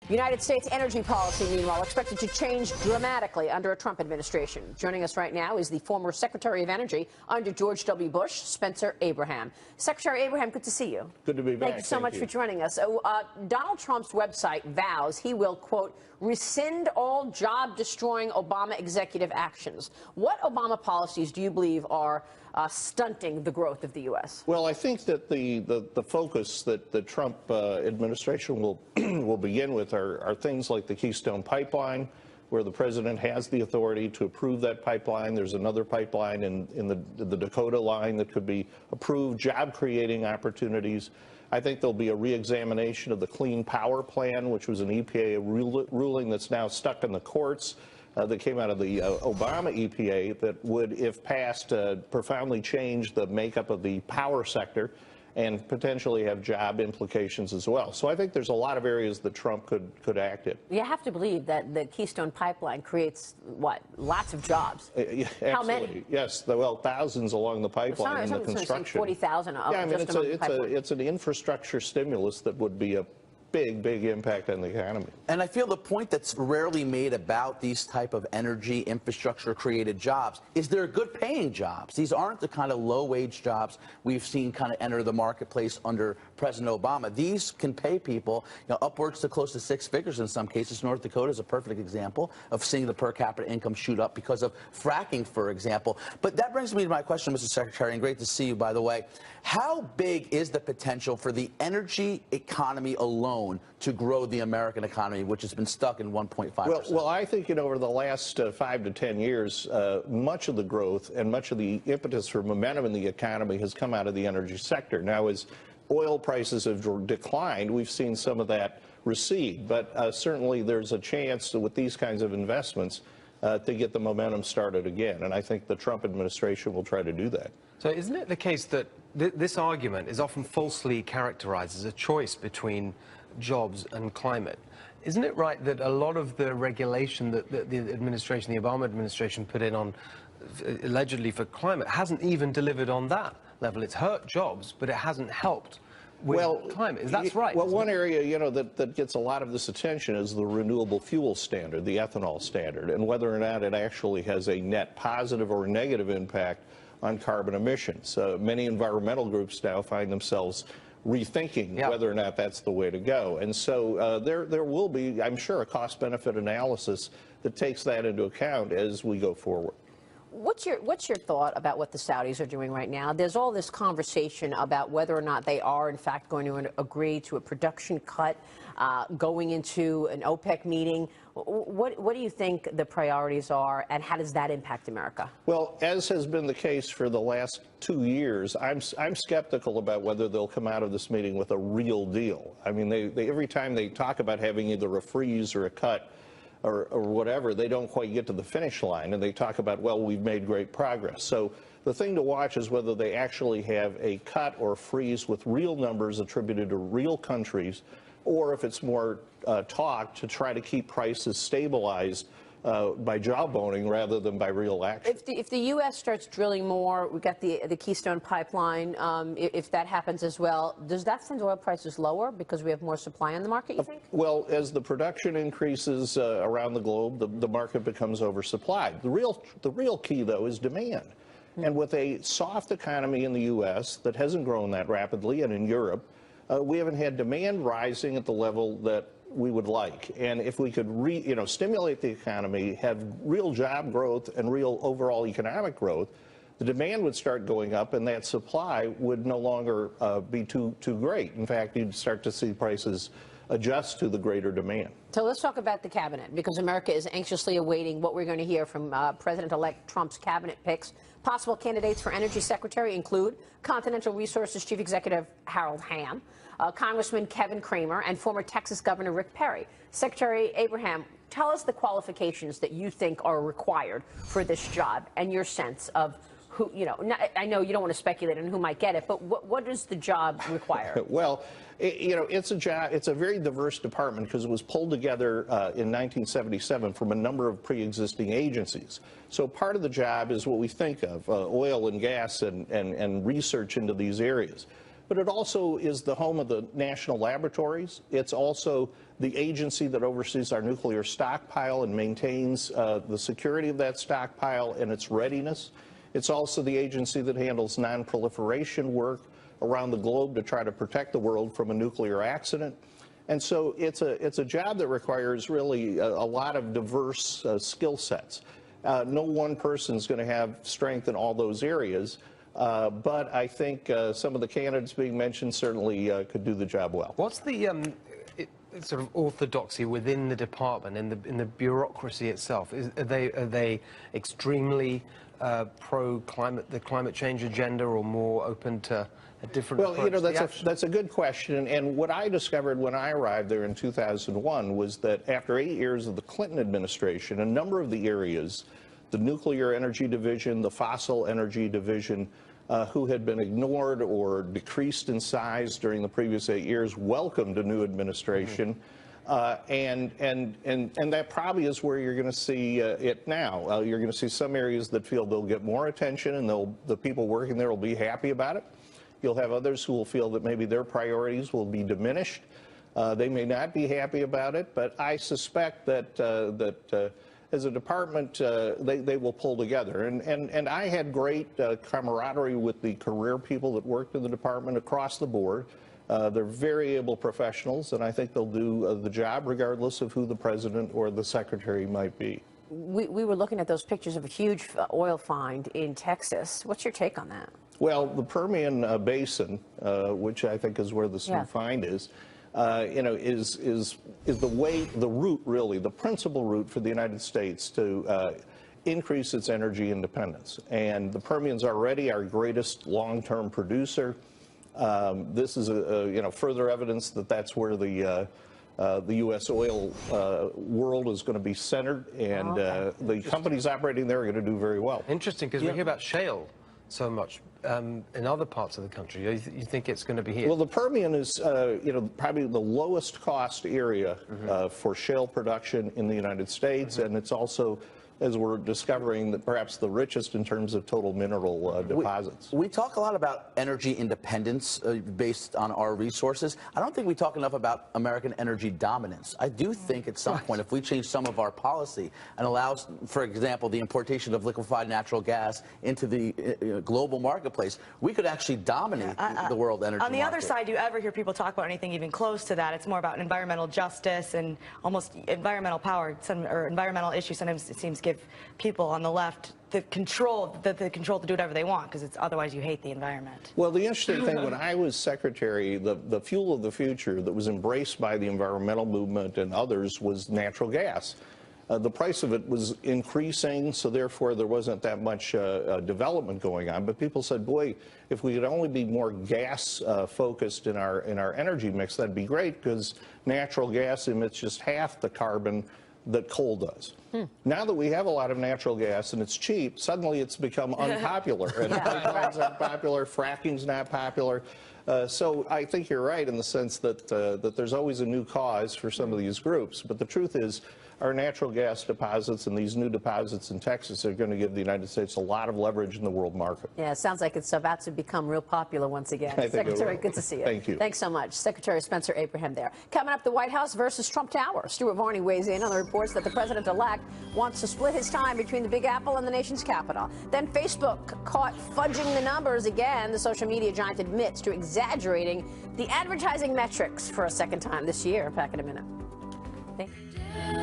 United States energy policy, meanwhile, expected to change dramatically under a Trump administration. Joining us right now is the former Secretary of Energy under George W. Bush, Spencer Abraham. Secretary Abraham, good to see you. Good to be back. Thank you so much for joining us. Donald Trump's website vows he will, quote, rescind all job-destroying Obama executive actions. What Obama policies do you believe are stunting the growth of the U.S.? Well, I think that the focus that the Trump administration will will begin with are things like the Keystone Pipeline, where the president has the authority to approve that pipeline. There's another pipeline in the Dakota line that could be approved, job-creating opportunities. I think there'll be a re-examination of the Clean Power Plan, which was an EPA ruling that's now stuck in the courts. That came out of the Obama EPA that would, if passed, profoundly change the makeup of the power sector and potentially have job implications as well. So I think there's a lot of areas that Trump could act in. You have to believe that the Keystone Pipeline creates, what, lots of jobs? Yeah, how many? Yes, well, thousands along the pipeline and the construction. 40,000. Yeah, I mean, it's an infrastructure stimulus that would be a big impact on the economy. And I feel the point that's rarely made about these type of energy infrastructure created jobs is they're good paying jobs. These aren't the kind of low wage jobs we've seen kind of enter the marketplace under President Obama. These can pay people, upwards to close to 6 figures in some cases. North Dakota is a perfect example of seeing the per capita income shoot up because of fracking, for example. But that brings me to my question, Mr. Secretary, and great to see you, by the way. How big is the potential for the energy economy alone to grow the American economy, which has been stuck in 1.5%? Well, I think over the last 5 to 10 years, much of the growth and much of the impetus for momentum in the economy has come out of the energy sector. Now, as oil prices have declined, we've seen some of that recede. But certainly there's a chance with these kinds of investments to get the momentum started again. And I think the Trump administration will try to do that. So isn't it the case that this argument is often falsely characterized as a choice between jobs and climate? Isn't it right that a lot of the regulation that the administration, the Obama administration, put in on allegedly for climate hasn't even delivered on that level? It's hurt jobs, but it hasn't helped with climate. That's right. Well, one area, that gets a lot of this attention is the renewable fuel standard, the ethanol standard, and whether or not it actually has a net positive or negative impact on carbon emissions. Many environmental groups now find themselves rethinking whether or not that's the way to go. And so there will be, I'm sure, a cost-benefit analysis that takes that into account as we go forward. What's your thought about what the Saudis are doing right now? There's all this conversation about whether or not they are, in fact, going to agree to a production cut, going into an OPEC meeting. What do you think the priorities are, and how does that impact America? Well, as has been the case for the last 2 years, I'm skeptical about whether they'll come out of this meeting with a real deal. I mean, they every time they talk about having either a freeze or a cut, or whatever, they don't quite get to the finish line, and they talk about, well, we've made great progress. So the thing to watch is whether they actually have a cut or freeze with real numbers attributed to real countries, or if it's more talk to try to keep prices stabilized by jawboning rather than by real action. If the U.S. starts drilling more, we got the Keystone Pipeline, if that happens as well, does that send oil prices lower because we have more supply on the market, you think? Well, as the production increases around the globe, the market becomes oversupplied. The real key, though, is demand. And with a soft economy in the U.S. that hasn't grown that rapidly, and in Europe, we haven't had demand rising at the level that we would like. And if we could stimulate the economy, have real job growth and real overall economic growth, the demand would start going up, and that supply would no longer be too great. In fact, you'd start to see prices adjust to the greater demand. So let's talk about the cabinet, because America is anxiously awaiting what we're going to hear from President-elect Trump's cabinet picks. Possible candidates for Energy Secretary include Continental Resources Chief Executive Harold Hamm, Congressman Kevin Cramer, and former Texas Governor Rick Perry. Secretary Abraham, tell us the qualifications that you think are required for this job and your sense of who, I know you don't want to speculate on who might get it, but what does the job require? Well, it's a job. It's a very diverse department because it was pulled together in 1977 from a number of pre-existing agencies. So part of the job is what we think of, oil and gas and research into these areas. but it also is the home of the national laboratories. It's also the agency that oversees our nuclear stockpile and maintains the security of that stockpile and its readiness. It's also the agency that handles non-proliferation work around the globe to try to protect the world from a nuclear accident. And so it's a job that requires really a lot of diverse skill sets. No one person is going to have strength in all those areas, but I think some of the candidates being mentioned certainly could do the job well. What's the sort of orthodoxy within the department, in the bureaucracy itself? Are they extremely pro-climate, the climate change agenda, or more open to a different approach? Well, you know, that's a good question. And what I discovered when I arrived there in 2001 was that after 8 years of the Clinton administration, a number of the areas, the nuclear energy division, the fossil energy division, who had been ignored or decreased in size during the previous 8 years, welcomed a new administration. And that probably is where you're going to see it now. You're going to see some areas that feel they'll get more attention, and the people working there will be happy about it. You'll have others who will feel that maybe their priorities will be diminished. They may not be happy about it, but I suspect that as a department, they will pull together. And I had great camaraderie with the career people that worked in the department across the board. They're very able professionals, and I think they'll do the job regardless of who the president or the secretary might be. We were looking at those pictures of a huge oil find in Texas. What's your take on that? Well, the Permian Basin, which I think is where this new find is, you know, is the route, really, the principal route for the United States to increase its energy independence. And the Permian's already our greatest long-term producer. This is you know, further evidence that that's where the U.S. oil world is going to be centered, and the companies operating there are going to do very well. Interesting, because we hear about shale so much in other parts of the country. You think it's going to be here? Well, the Permian is, you know, probably the lowest cost area for shale production in the United States, and it's also, as we're discovering, that perhaps the richest in terms of total mineral deposits. We talk a lot about energy independence based on our resources. I don't think we talk enough about American energy dominance. I do think at some point, if we change some of our policy and allows, for example, the importation of liquefied natural gas into the global marketplace, we could actually dominate the world energy market. On the other side, you ever hear people talk about anything even close to that? It's more about environmental justice and almost environmental power, or environmental issues. Sometimes it seems give people on the left the control to do whatever they want, because it's otherwise you hate the environment. Well, the interesting thing, when I was secretary, the fuel of the future that was embraced by the environmental movement and others was natural gas. The price of it was increasing, so therefore there wasn't that much development going on. But people said, boy, if we could only be more gas focused in our energy mix, that'd be great, because natural gas emits just half the carbon that coal does. Now that we have a lot of natural gas and it's cheap, suddenly it's become unpopular. And pipelines aren't popular, fracking's not popular. So I think you're right in the sense that, that there's always a new cause for some of these groups. But the truth is, our natural gas deposits and these new deposits in Texas are going to give the United States a lot of leverage in the world market. Yeah, it sounds like it's about to become real popular once again. I think Secretary, good to see you. Thank you. Thanks so much. Secretary Spencer Abraham there. Coming up, the White House versus Trump Tower. Stuart Varney weighs in on the reports that the president-elect wants to split his time between the Big Apple and the nation's capital. Then Facebook caught fudging the numbers again. The social media giant admits to exaggerating the advertising metrics for a second time this year. Back in a minute. Thank you.